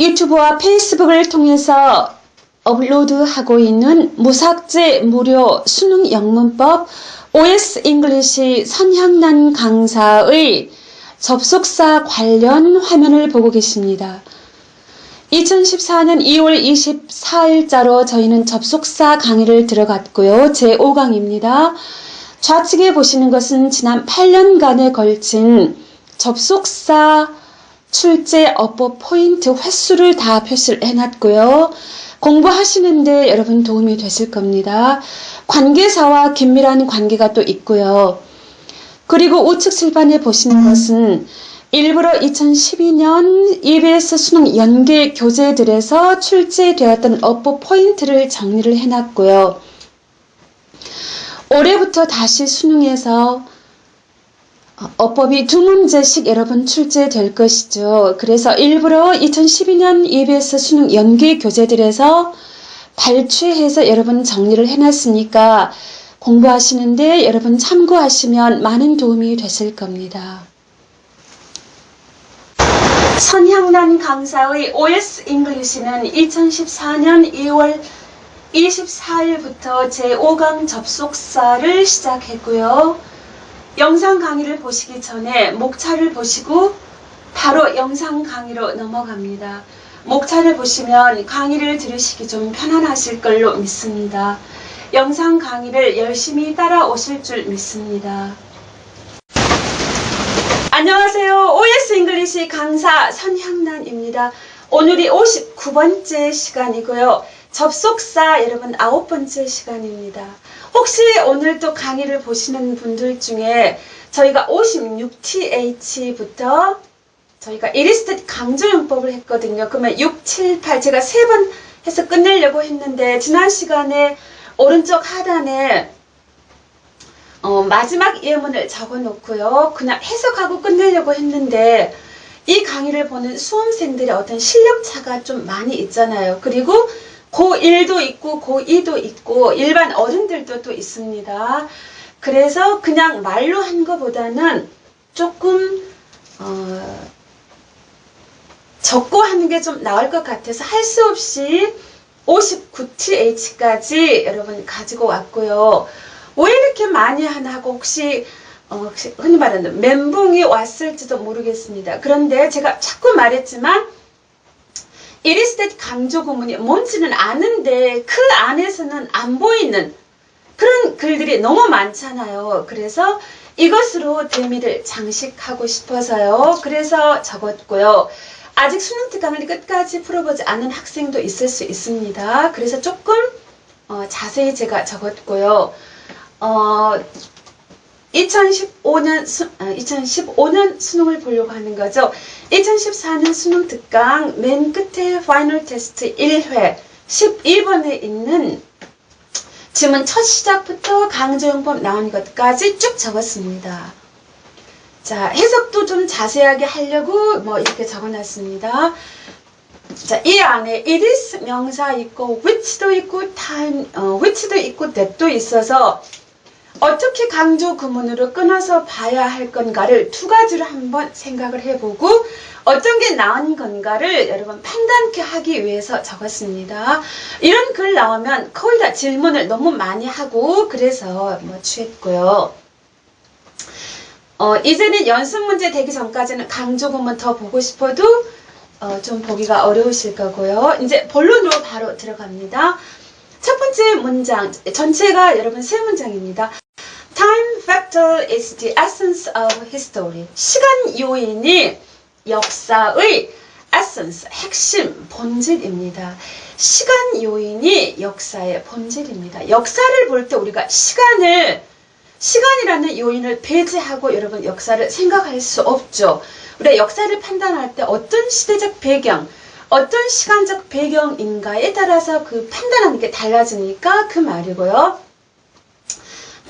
유튜브와 페이스북을 통해서 업로드하고 있는 무삭제 무료 수능 영문법 OS 잉글리시 선향란 강사의 접속사 관련 화면을 보고 계십니다. 2014년 2월 24일자로 저희는 접속사 강의를 들어갔고요. 제5강입니다. 좌측에 보시는 것은 지난 8년간에 걸친 접속사 출제 어법 포인트 횟수를 다 표시를 해놨고요. 공부하시는데 여러분 도움이 되실 겁니다. 관계사와 긴밀한 관계가 또 있고요. 그리고 우측 칠판에 보시는 것은 일부러 2012년 EBS 수능 연계 교재들에서 출제되었던 어법 포인트를 정리를 해놨고요. 올해부터 다시 수능에서 어법이 2문제씩 여러분 출제될 것이죠. 그래서 일부러 2012년 EBS 수능 연계 교재들에서 발췌해서 여러분 정리를 해놨으니까 공부하시는데 여러분 참고하시면 많은 도움이 되실 겁니다. 선향란 강사의 OS 잉글리시는 2014년 2월 24일부터 제5강 접속사를 시작했고요. 영상 강의를 보시기 전에 목차를 보시고 바로 영상 강의로 넘어갑니다. 목차를 보시면 강의를 들으시기 좀 편안하실 걸로 믿습니다. 영상 강의를 열심히 따라오실 줄 믿습니다. 안녕하세요. OS 잉글리시 강사 선향란입니다. 오늘이 59번째 시간이고요. 접속사 여러분 9번째 시간입니다. 혹시 오늘 또 강의를 보시는 분들 중에 저희가 56TH부터 저희가 일리스트 강조용법을 했거든요. 그러면 6, 7, 8 제가 3번 해서 끝내려고 했는데 지난 시간에 오른쪽 하단에 마지막 예문을 적어 놓고요. 그냥 해석하고 끝내려고 했는데 이 강의를 보는 수험생들의 어떤 실력차가 좀 많이 있잖아요. 그리고 고1도 있고 고2도 있고 일반 어른들도 또 있습니다. 그래서 그냥 말로 한 것보다는 조금 적고 하는 게 좀 나을 것 같아서 할 수 없이 59TH까지 여러분 가지고 왔고요. 왜 이렇게 많이 하나 하고 혹시 흔히 말하는 멘붕이 왔을지도 모르겠습니다. 그런데 제가 자꾸 말했지만 일리스트 강조 구문이 뭔지는 아는데 그 안에서는 안 보이는 그런 글들이 너무 많잖아요. 그래서 이것으로 대미를 장식하고 싶어서요. 그래서 적었고요. 아직 수능 특강을 끝까지 풀어보지 않은 학생도 있을 수 있습니다. 그래서 조금 자세히 제가 적었고요. 2015년 수능을 보려고 하는 거죠. 2014년 수능 특강 맨 끝에 파이널 테스트 1회 12번에 있는 지문 첫 시작부터 강조용법 나온 것까지 쭉 적었습니다. 자, 해석도 좀 자세하게 하려고 이렇게 적어놨습니다. 자, 이 안에 it is 명사 있고 which도 있고 time, which도 있고 that도 있어서 어떻게 강조 구문으로 끊어서 봐야 할 건가를 두 가지로 한번 생각을 해보고 어떤 게 나은 건가를 여러분 판단케 하기 위해서 적었습니다. 이런 글 나오면 거의 다 질문을 너무 많이 하고 그래서 취했고요. 이제는 연습 문제 되기 전까지는 강조 구문 더 보고 싶어도 좀 보기가 어려우실 거고요. 이제 본론으로 바로 들어갑니다. 첫 번째 문장, 전체가 여러분 세 문장입니다. Time factor is the essence of history. 시간 요인이 역사의 essence, 핵심, 본질입니다. 시간 요인이 역사의 본질입니다. 역사를 볼 때 우리가 시간이라는 요인을 배제하고 여러분 역사를 생각할 수 없죠. 우리가 역사를 판단할 때 어떤 시대적 배경, 어떤 시간적 배경인가에 따라서 그 판단하는 게 달라지니까 그 말이고요.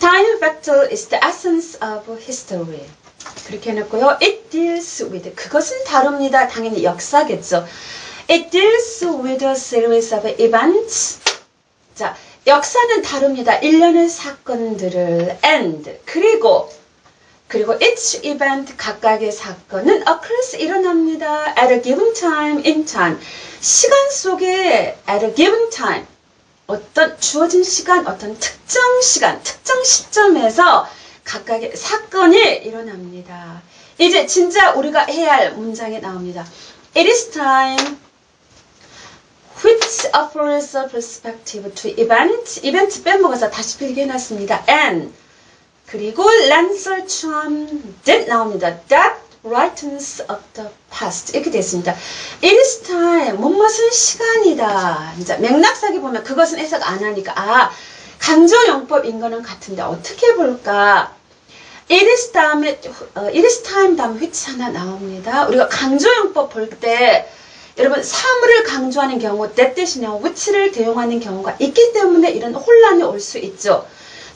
Time factor is the essence of history. 그렇게 해놓고요. It deals with, 그것은 다룹니다. 당연히 역사겠죠. It deals with a series of events. 자, 역사는 다룹니다. 일련의 사건들을 and, 그리고 그리고 each event 각각의 사건은 occurs 일어납니다. at a given time in time. 시간 속에 at a given time 어떤 주어진 시간, 어떤 특정 시간, 특정 시점에서 각각의 사건이 일어납니다. 이제 진짜 우리가 해야 할 문장이 나옵니다. It is time which offers a perspective to event. 이벤트 빼먹어서 다시 필기해놨습니다. And 그리고 Lancer charm that 나옵니다. That brightens up the past. 이렇게 됐습니다. It is time. 무엇은 시간이다. 이제 맥락상에 보면 그것은 해석 안 하니까 강조 용법인 거는 같은데 어떻게 볼까? It is time 다음 which 하나 나옵니다. 우리가 강조 용법 볼 때 여러분 사물을 강조하는 경우 that 대신에 which를 대용하는 경우가 있기 때문에 이런 혼란이 올 수 있죠.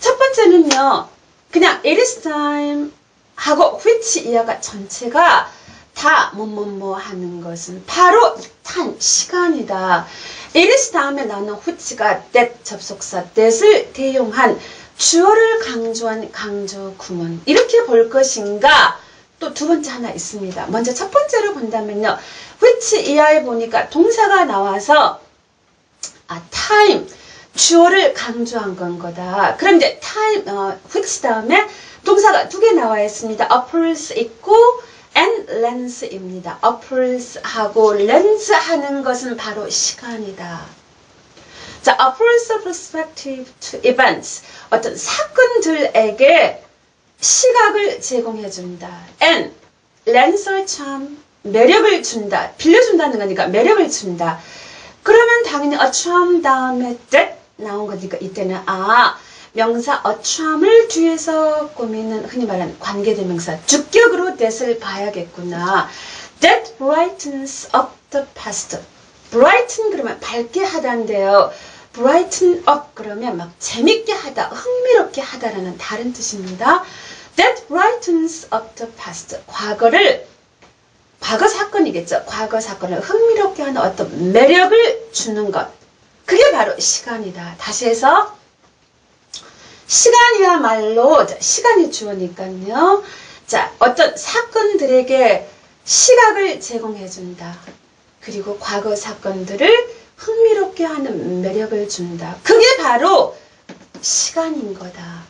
첫 번째는요. 그냥 it is time 하고 which 이하가 전체가 다 뭐뭐뭐 하는 것은 바로 time, 시간이다. it is 다음에 나오는 which가 that 접속사 that을 대용한 주어를 강조한 강조 구문. 이렇게 볼 것인가? 또 두 번째 하나 있습니다. 먼저 첫 번째로 본다면요. which 이하에 보니까 동사가 나와서 time, 주어를 강조한 건 거다. 그런데 time, which 다음에 동사가 두 개 나와 있습니다. offers 있고 and lens입니다. offers 하고 lens 하는 것은 바로 시간이다. 자, offers a perspective to events. 어떤 사건들에게 시각을 제공해 준다. and lenser charm, 매력을 준다. 빌려준다는 거니까 매력을 준다. 그러면 당연히 a charm 다음에 that 나온 거니까 이때는 명사 a charm을 뒤에서 꾸미는 흔히 말하는 관계대명사 주격으로 that을 봐야겠구나. That brightens up the past. brighten 그러면 밝게 하다인데요. brighten up 그러면 막 재밌게 하다, 흥미롭게 하다라는 다른 뜻입니다. That brightens up the past. 과거 사건이겠죠. 과거 사건을 흥미롭게 하는 어떤 매력을 주는 것. 그게 바로 시간이다. 다시 해서 시간이야말로 시간이 주어니까요. 자, 어떤 사건들에게 시각을 제공해 준다. 그리고 과거 사건들을 흥미롭게 하는 매력을 준다. 그게 바로 시간인 거다.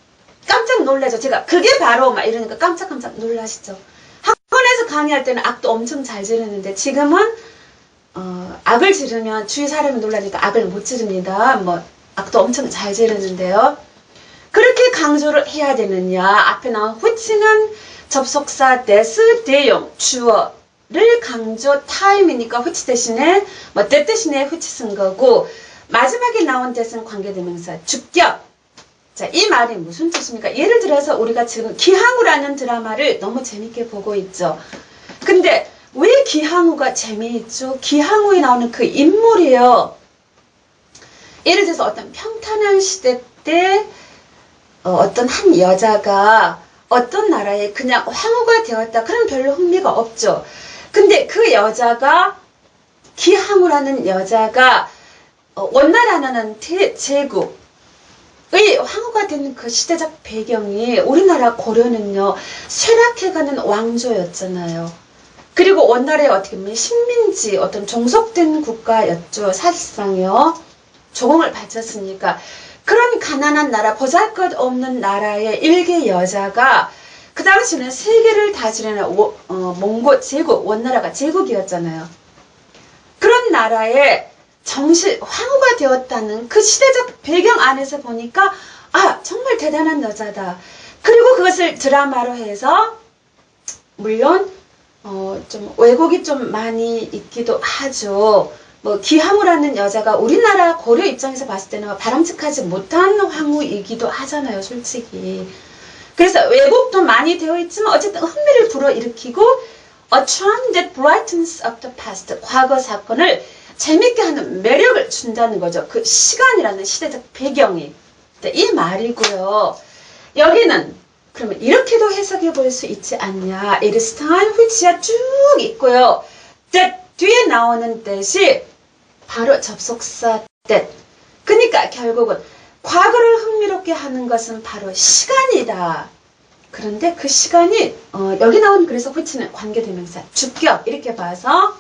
깜짝 놀라죠. 제가 그게 바로 막 이러니까 깜짝깜짝 놀라시죠. 학원에서 강의할 때는 악도 엄청 잘 지르는데 지금은 악을 지르면 주위 사람이 놀라니까 악을 못 지릅니다. 악도 엄청 잘 지르는데요. 그렇게 강조를 해야 되느냐. 앞에 나온 which는 접속사 that 대용 주어를 강조 time이니까 which 대신에 that 대신에 which 쓴 거고 마지막에 나온 that은 관계대명사 주격. 자, 이 말이 무슨 뜻입니까? 예를 들어서 우리가 지금 기항우라는 드라마를 너무 재밌게 보고 있죠. 근데 왜 기항우가 재미있죠? 기항우에 나오는 그 인물이요. 예를 들어서 어떤 평탄한 시대 때 어떤 한 여자가 어떤 나라에 그냥 황후가 되었다. 그럼 별로 흥미가 없죠. 근데 그 여자가 기항우라는 여자가 원나라는 제국의 황후가 되는 그 시대적 배경이 우리나라 고려는요. 쇠락해가는 왕조였잖아요. 그리고 원나라에 어떻게 보면 식민지 어떤 종속된 국가였죠. 사실상요. 조공을 바쳤으니까. 그런 가난한 나라, 보잘것없는 나라의 일개 여자가 그 당시는 세계를 다스리는 몽고 제국, 원나라가 제국이었잖아요. 그런 나라의 정실, 황후가 되었다는 그 시대적 배경 안에서 보니까 정말 대단한 여자다. 그리고 그것을 드라마로 해서 물론 좀 왜곡이 좀 많이 있기도 하죠. 기항우라는 여자가 우리나라 고려 입장에서 봤을 때는 바람직하지 못한 황후이기도 하잖아요, 솔직히. 그래서 왜곡도 많이 되어 있지만 어쨌든 흥미를 불어일으키고 a charm that brightens up the past. 과거 사건을 재밌게 하는 매력을 준다는 거죠. 그 시간이라는 시대적 배경이. 이 말이고요. 여기는 그러면 이렇게도 해석해 볼 수 있지 않냐. It is time which가 쭉 있고요. that 뒤에 나오는 that이 바로 접속사 that. 그러니까 결국은 과거를 흥미롭게 하는 것은 바로 시간이다. 그런데 그 시간이 여기 나온 그래서 which는 관계대명사 주격 이렇게 봐서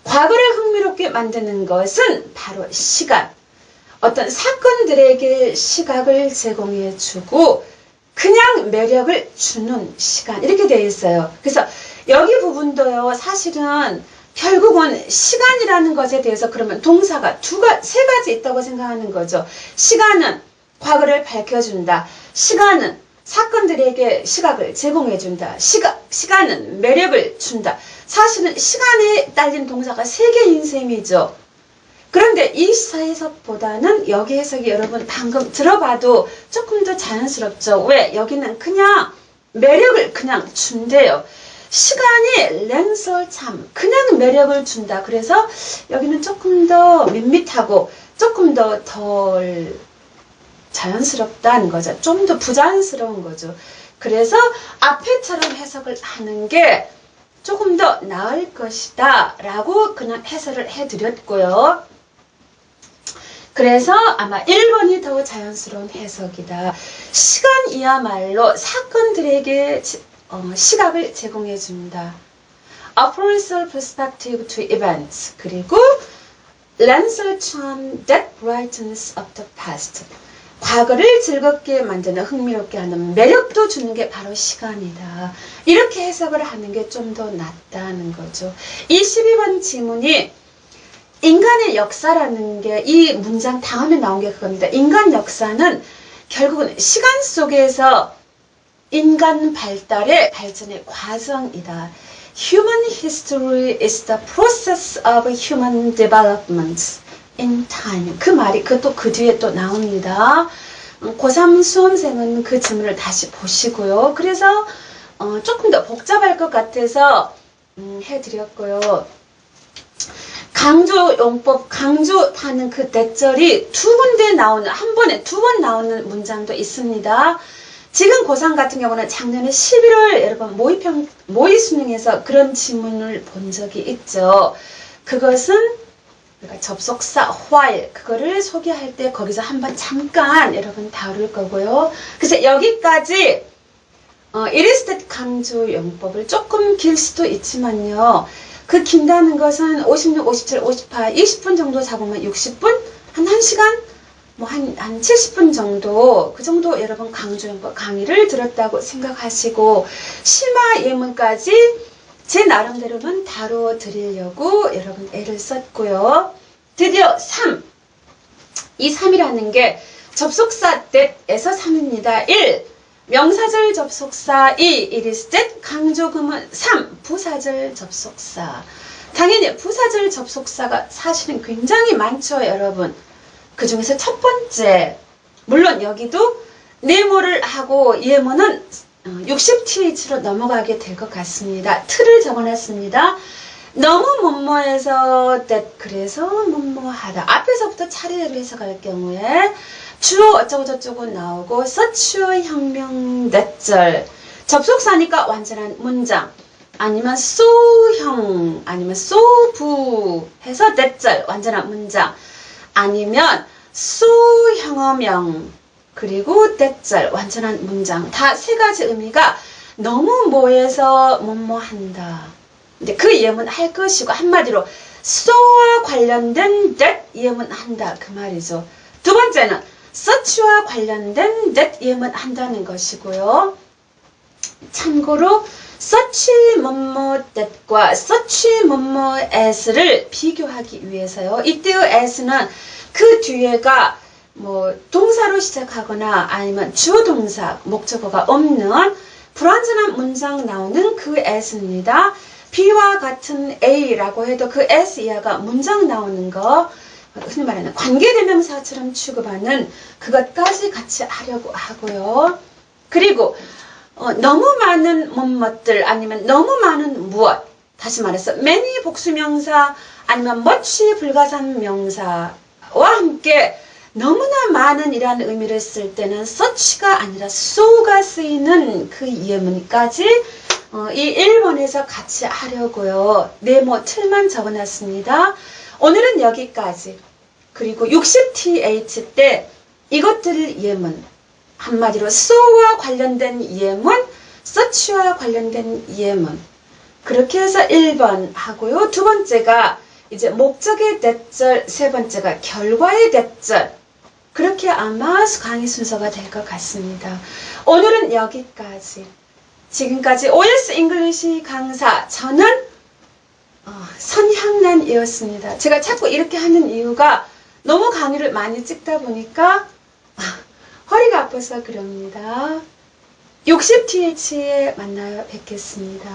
과거를 흥미롭게 만드는 것은 바로 시간. 어떤 사건들에게 시각을 제공해주고 그냥 매력을 주는 시간 이렇게 되어 있어요. 그래서 여기 부분도요. 사실은 결국은 시간이라는 것에 대해서 그러면 동사가 세 가지 있다고 생각하는 거죠. 시간은 과거를 밝혀준다. 시간은 사건들에게 시각을 제공해준다. 시간은 매력을 준다. 사실은 시간에 딸린 동사가 3개인 셈이죠. 그런데 이 해석보다는 여기 해석이 여러분 방금 들어봐도 조금 더 자연스럽죠. 왜? 여기는 그냥 매력을 그냥 준대요. 시간이 랭설 참 그냥 매력을 준다. 그래서 여기는 조금 더 밋밋하고 조금 더 덜 자연스럽다는 거죠. 좀 더 부자연스러운 거죠. 그래서 앞에처럼 해석을 하는 게 조금 더 나을 것이다 라고 그냥 해설을 해드렸고요. 그래서 아마 1번이 더 자연스러운 해석이다. 시간이야말로 사건들에게 시각을 제공해준다. Appraisal perspective to events. 그리고 Lensal charm that brightens up the past. 과거를 즐겁게 만드는 흥미롭게 하는 매력도 주는 게 바로 시간이다. 이렇게 해석을 하는 게 좀 더 낫다는 거죠. 이 12번 지문이 인간의 역사라는 게 이 문장 다음에 나온 게 그겁니다. 인간 역사는 결국은 시간 속에서 인간 발전의 과정이다. Human history is the process of human development in time. 그 말이 그것도 그 뒤에 또 나옵니다. 고3 수험생은 그 지문을 다시 보시고요. 그래서 조금 더 복잡할 것 같아서 해드렸고요. 강조용법, 강조하는 그 대절이 두 군데 나오는, 한 번에 2번 나오는 문장도 있습니다. 지금 고3 같은 경우는 작년에 11월 여러분 모의 수능에서 그런 지문을 본 적이 있죠. 그것은 우리가 접속사 while 그거를 소개할 때 거기서 한번 잠깐 여러분 다룰 거고요. 그래서 여기까지 일스탯 강조용법을 조금 길 수도 있지만요. 그 긴다는 것은 56, 57, 58, 20분 정도 잡으면 60분? 한 1시간? 한 70분 정도, 그 정도 여러분 강조용법 강의를 들었다고 생각하시고, 심화 예문까지 제 나름대로는 다뤄드리려고 여러분 애를 썼고요. 드디어 3. 이 3이라는 게 접속사 that에서 3입니다. 1. 명사절 접속사 2. 일스탯 강조금은 3. 부사절 접속사. 당연히 부사절 접속사가 사실은 굉장히 많죠, 여러분. 그 중에서 첫 번째, 물론 여기도 네모를 하고 예모는 60th로 넘어가게 될 것 같습니다. 틀을 적어놨습니다. 너무 뭐뭐해서 that 그래서 뭐뭐하다. 앞에서부터 차례대로 해석할 경우에 주어 어쩌고 저쩌고 나오고 서치어 혁명 that절 접속사니까 완전한 문장 아니면 so형 아니면 so부 해서 that절 완전한 문장 아니면 소형어명 그리고 that절 완전한 문장 다 세 가지 의미가 너무 뭐해서 뭐뭐한다. 근데 그 예문 할 것이고 한마디로 so와 관련된 that 예문 한다 그 말이죠. 두 번째는 such와 관련된 that 예문 한다는 것이고요. 참고로 such 뭐뭐 that과 such 뭐뭐 as를 비교하기 위해서요. 이때의 as는 그 뒤에가 뭐 동사로 시작하거나 아니면 주어 동사 목적어가 없는 불완전한 문장 나오는 그 as입니다. B와 같은 A라고 해도 그 S 이하가 문장 나오는 거 흔히 말하는 관계대명사처럼 취급하는 그것까지 같이 하려고 하고요. 그리고 너무 많은 뭐뭇들 아니면 너무 많은 무엇 다시 말해서 many 복수명사 아니면 much 불가산 명사와 함께 너무나 많은 이라는 의미를 쓸 때는 such가 아니라 so가 쓰이는 그 예문까지 이 1번에서 같이 하려고요. 네모 틀만 적어놨습니다. 오늘은 여기까지. 그리고 60th 때 이것들 예문 한마디로 so와 관련된 예문, such와 관련된 예문. 그렇게 해서 1번 하고요. 두 번째가 이제 목적의 대절, 세 번째가 결과의 대절. 그렇게 아마 강의 순서가 될 것 같습니다. 오늘은 여기까지. 지금까지 OS 잉글리시 강사 저는 선향란이었습니다. 제가 자꾸 이렇게 하는 이유가 너무 강의를 많이 찍다 보니까 허리가 아파서 그럽니다. 60TH에 만나요. 뵙겠습니다.